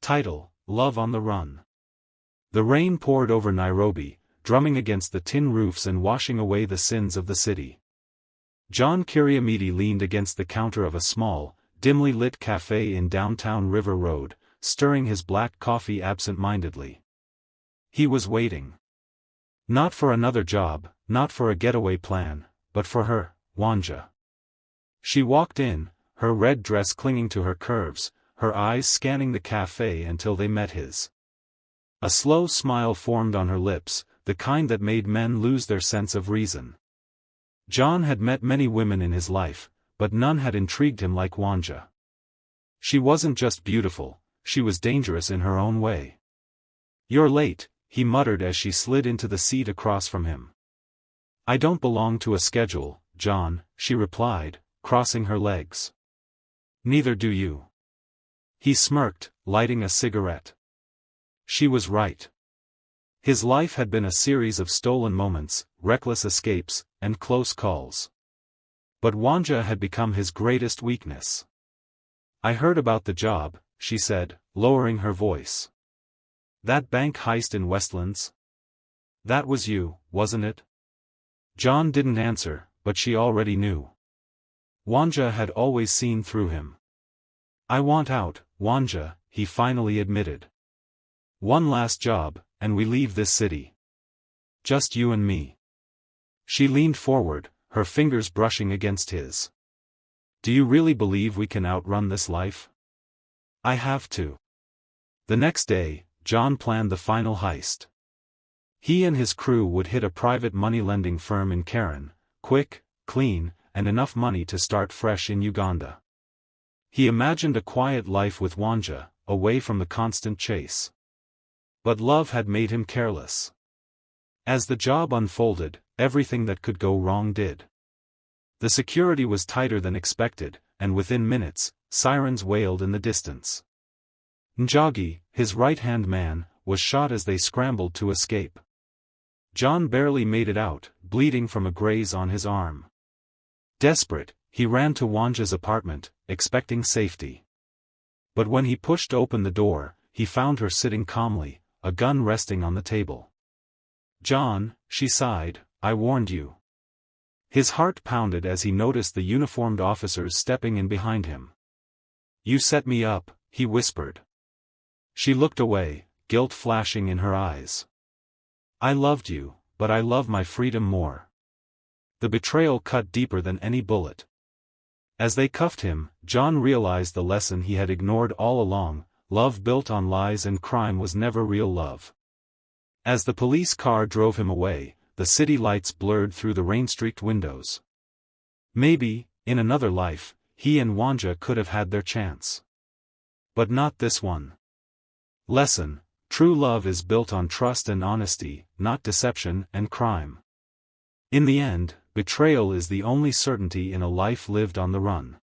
Title: Love on the Run. The rain poured over Nairobi, drumming against the tin roofs and washing away the sins of the city. John Kiriamiti leaned against the counter of a small, dimly lit cafe in downtown River Road, stirring his black coffee absent-mindedly. He was waiting. Not for another job, not for a getaway plan, but for her, Wanja. She walked in, her red dress clinging to her curves, her eyes scanning the cafe until they met his. A slow smile formed on her lips, the kind that made men lose their sense of reason. John had met many women in his life, but none had intrigued him like Wanja. She wasn't just beautiful, she was dangerous in her own way. "You're late," he muttered as she slid into the seat across from him. "I don't belong to a schedule, John," she replied, crossing her legs. "Neither do you." He smirked, lighting a cigarette. She was right. His life had been a series of stolen moments, reckless escapes, and close calls. But Wanja had become his greatest weakness. "I heard about the job," she said, lowering her voice. "That bank heist in Westlands? That was you, wasn't it?" John didn't answer, but she already knew. Wanja had always seen through him. "I want out, Wanja," he finally admitted. "One last job, and we leave this city. Just you and me." She leaned forward, her fingers brushing against his. "Do you really believe we can outrun this life?" "I have to." The next day, John planned the final heist. He and his crew would hit a private money-lending firm in Karen, quick, clean, and enough money to start fresh in Uganda. He imagined a quiet life with Wanja, away from the constant chase. But love had made him careless. As the job unfolded, everything that could go wrong did. The security was tighter than expected, and within minutes, sirens wailed in the distance. Njagi, his right-hand man, was shot as they scrambled to escape. John barely made it out, bleeding from a graze on his arm. Desperate, he ran to Wanja's apartment, expecting safety. But when he pushed open the door, he found her sitting calmly, a gun resting on the table. "John," she sighed, "I warned you." His heart pounded as he noticed the uniformed officers stepping in behind him. "You set me up," he whispered. She looked away, guilt flashing in her eyes. "I loved you, but I love my freedom more." The betrayal cut deeper than any bullet. As they cuffed him, John realized the lesson he had ignored all along: love built on lies and crime was never real love. As the police car drove him away, the city lights blurred through the rain-streaked windows. Maybe, in another life, he and Wanja could have had their chance. But not this one. Lesson: true love is built on trust and honesty, not deception and crime. In the end, betrayal is the only certainty in a life lived on the run.